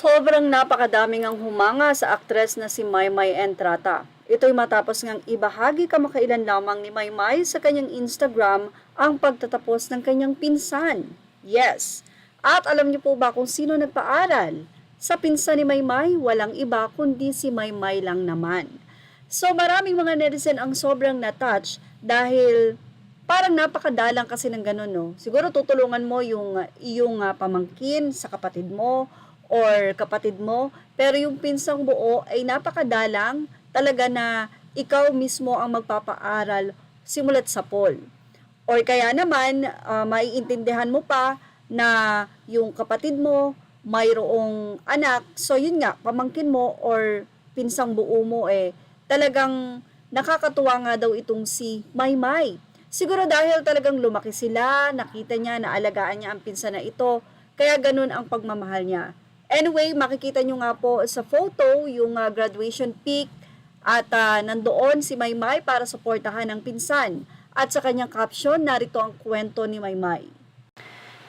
Sobrang napakadaming ang humanga sa aktres na si Maymay Entrata. Ito'y matapos ngang ibahagi kamakailan lamang ni Maymay sa kanyang Instagram ang pagtatapos ng kanyang pinsan. Yes! At alam niyo po ba kung sino nagpaaral? Sa pinsan ni Maymay, walang iba kundi si Maymay lang naman. So maraming mga netizen ang sobrang na-touch dahil parang napakadalang kasi ng ganun, no? Siguro tutulungan mo yung iyong pamangkin sa kapatid mo or kapatid mo, pero yung pinsang buo ay napakadalang talaga na ikaw mismo ang magpapaaral simulat sa poll. Or kaya naman, maiintindihan mo pa na yung kapatid mo mayroong anak, so yun nga, pamangkin mo or pinsang buo mo talagang nakakatuwa nga daw itong si Maymay. Siguro dahil talagang lumaki sila, nakita niya, naalagaan niya ang pinsan na ito, kaya ganun ang pagmamahal niya. Anyway, makikita nyo nga po sa photo yung graduation pic at nandoon si Maymay para suportahan ang pinsan. At sa kanyang caption, narito ang kwento ni Maymay.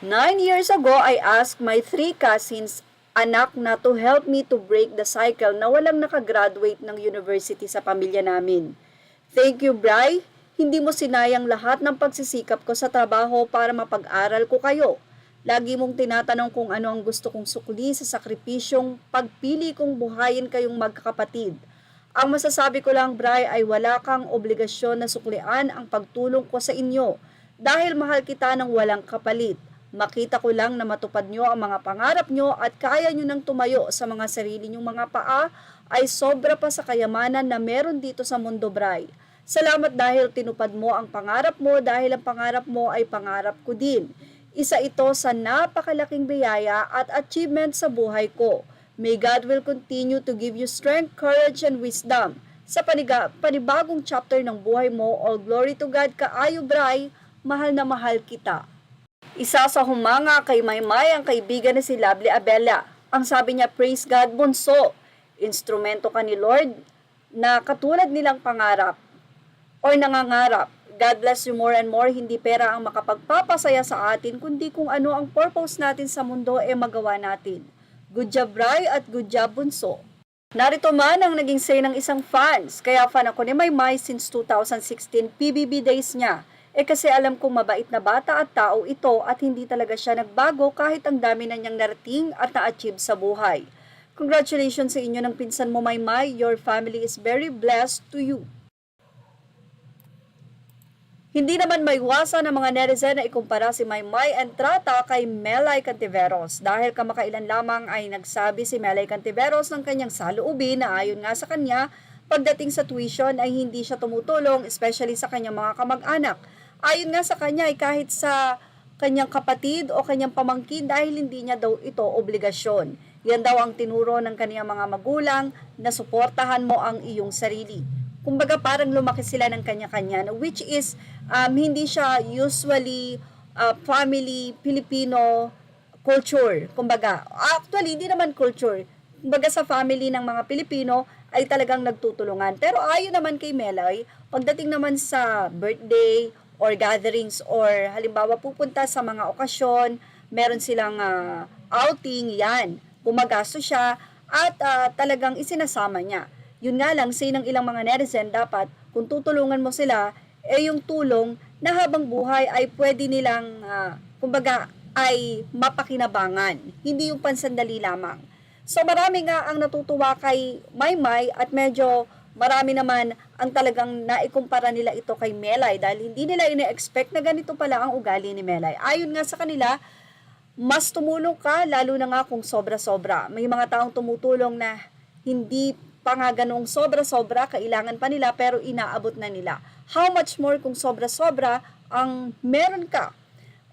9 years ago, I asked my 3 cousins, anak na to help me to break the cycle na walang nakagraduate ng university sa pamilya namin. Thank you, Bri. Hindi mo sinayang lahat ng pagsisikap ko sa trabaho para mapag-aral ko kayo. Lagi mong tinatanong kung ano ang gusto kong sukli sa sakripisyong pagpili kong buhayin kayong magkakapatid. Ang masasabi ko lang, Bri, ay wala kang obligasyon na suklian ang pagtulong ko sa inyo dahil mahal kita ng walang kapalit. Makita ko lang na matupad nyo ang mga pangarap nyo at kaya nyo nang tumayo sa mga sarili nyong mga paa ay sobra pa sa kayamanan na meron dito sa mundo, Bri. Salamat dahil tinupad mo ang pangarap mo dahil ang pangarap mo ay pangarap ko din. Isa ito sa napakalaking biyaya at achievement sa buhay ko. May God will continue to give you strength, courage, and wisdom. Sa panibagong chapter ng buhay mo, all glory to God, kaayo Bri, mahal na mahal kita. Isa sa humanga kay Maymay ang kaibigan na si Lovely Abella. Ang sabi niya, praise God, bunso. Instrumento ka ni Lord na katulad nilang pangarap o nangangarap. God bless you more and more. Hindi pera ang makapagpapasaya sa atin, kundi kung ano ang purpose natin sa mundo magawa natin. Good job, Bri, at good job, bunso. Narito man ang naging say ng isang fans. Kaya fan ako ni Maymay since 2016 PBB days niya. Kasi alam kong mabait na bata at tao ito at hindi talaga siya nagbago kahit ang dami na niyang narating at na-achieve sa buhay. Congratulations sa inyo ng pinsan mo, Maymay. Your family is very blessed to you. Hindi naman maiwasan ng mga netizen na ikumpara si Maymay Entrata kay Melay Cantiveros dahil kamakailan lamang ay nagsabi si Melay Cantiveros ng kanyang saloobin na ayon nga sa kanya, pagdating sa tuition ay hindi siya tumutulong especially sa kanyang mga kamag-anak. Ayon nga sa kanya ay kahit sa kanyang kapatid o kanyang pamangkin dahil hindi niya daw ito obligasyon. Yan daw ang tinuro ng kanyang mga magulang na suportahan mo ang iyong sarili. Kumbaga parang lumaki sila ng kanya-kanya, which is hindi siya usually family Filipino culture. Kumbaga, actually hindi naman culture. Kumbaga sa family ng mga Pilipino ay talagang nagtutulungan. Pero ayon naman kay Melay, pagdating naman sa birthday or gatherings or halimbawa pupunta sa mga okasyon, meron silang outing, yan. Gumagasto siya at talagang isinasama niya. Yun nga lang, say ng ilang mga netizen, dapat kung tutulungan mo sila, yung tulong na habang buhay ay pwede nilang, kumbaga, ay mapakinabangan. Hindi yung pansandali lamang. So marami nga ang natutuwa kay Maymay at medyo marami naman ang talagang naikumpara nila ito kay Melay dahil hindi nila ina-expect na ganito pala ang ugali ni Melay. Ayon nga sa kanila, mas tumulong ka lalo na nga kung sobra-sobra. May mga taong tumutulong na hindi pa nga ganong sobra-sobra, kailangan pa nila pero inaabot na nila. How much more kung sobra-sobra ang meron ka?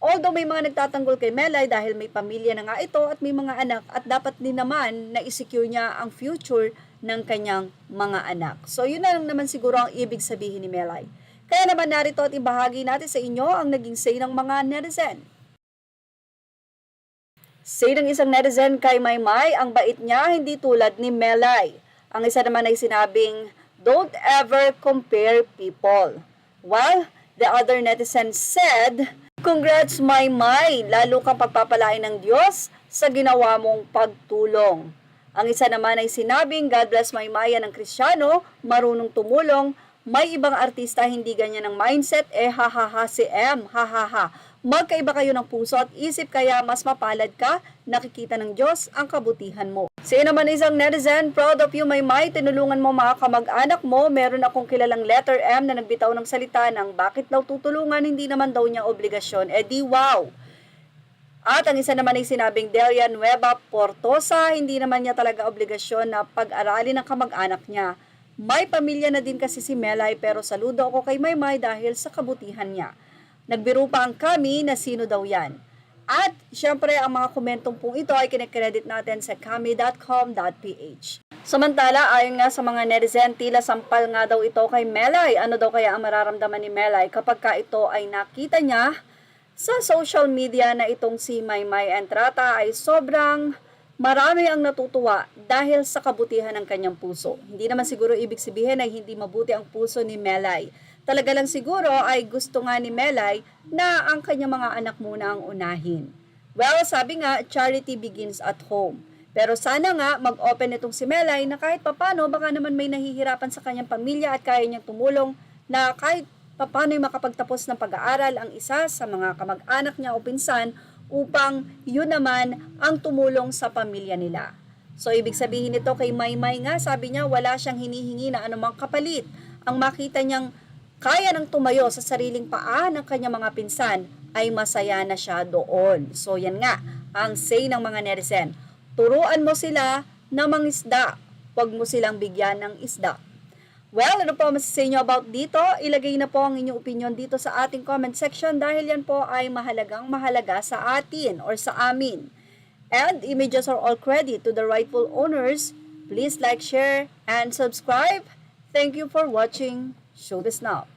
Although may mga nagtatanggol kay Melay dahil may pamilya na nga ito at may mga anak at dapat din naman na isecure niya ang future ng kanyang mga anak. So yun na lang naman siguro ang ibig sabihin ni Melay. Kaya naman narito at ibahagi natin sa inyo ang naging say ng mga netizen. Say ng isang netizen kay Maymay, ang bait niya hindi tulad ni Melay. Ang isa naman ay sinabing, don't ever compare people. While the other netizen said, congrats Maymay, lalo kang pagpapalain ng Diyos sa ginawa mong pagtulong. Ang isa naman ay sinabing, God bless Maymay ng Kristiyano, marunong tumulong. May ibang artista hindi ganyan ang mindset, hahaha si M, hahaha. Magkaiba kayo ng puso at isip kaya mas mapalad ka, nakikita ng Diyos ang kabutihan mo. Si naman isang netizen, proud of you Maymay, tinulungan mo mga kamag-anak mo. Meron akong kilalang letter M na nagbitaw ng salita ng bakit daw tutulungan, hindi naman daw niya obligasyon. Di wow! At ang isa naman ay sinabing Delia Nueva Portosa, hindi naman niya talaga obligasyon na pag-aralin ng kamag-anak niya. May pamilya na din kasi si Melay pero saludo ako kay Maymay dahil sa kabutihan niya. Nagbiro pa ang kami na sino daw yan. At syempre ang mga komentong pong ito ay kinikredit natin sa kami.com.ph. Samantala, ayon nga sa mga netizen, tila sampal nga daw ito kay Melay. Ano daw kaya ang mararamdaman ni Melay kapag ka ito ay nakita niya sa social media na itong si Maymay Entrata ay sobrang marami ang natutuwa dahil sa kabutihan ng kanyang puso. Hindi naman siguro ibig sabihin ay hindi mabuti ang puso ni Melay. Talaga lang siguro ay gusto nga ni Melay na ang kanyang mga anak muna ang unahin. Well, sabi nga, charity begins at home. Pero sana nga mag-open itong si Melay na kahit papano baka naman may nahihirapan sa kanyang pamilya at kaya niyang tumulong na kahit papano'y makapagtapos ng pag-aaral ang isa sa mga kamag-anak niya o pinsan upang yun naman ang tumulong sa pamilya nila. So, ibig sabihin nito kay Maymay nga, sabi niya wala siyang hinihingi na anumang kapalit. Ang makita niyang kaya nang tumayo sa sariling paa ng kanyang mga pinsan ay masaya na siya doon. So, yan nga ang say ng mga netizen. Turuan mo sila na mangisda, huwag mo silang bigyan ng isda. Well, ano po masasabi nyo about dito? Ilagay na po ang inyong opinion dito sa ating comment section dahil yan po ay mahalagang mahalaga sa atin or sa amin. And images are all credit to the rightful owners. Please like, share, and subscribe. Thank you for watching. Show this now.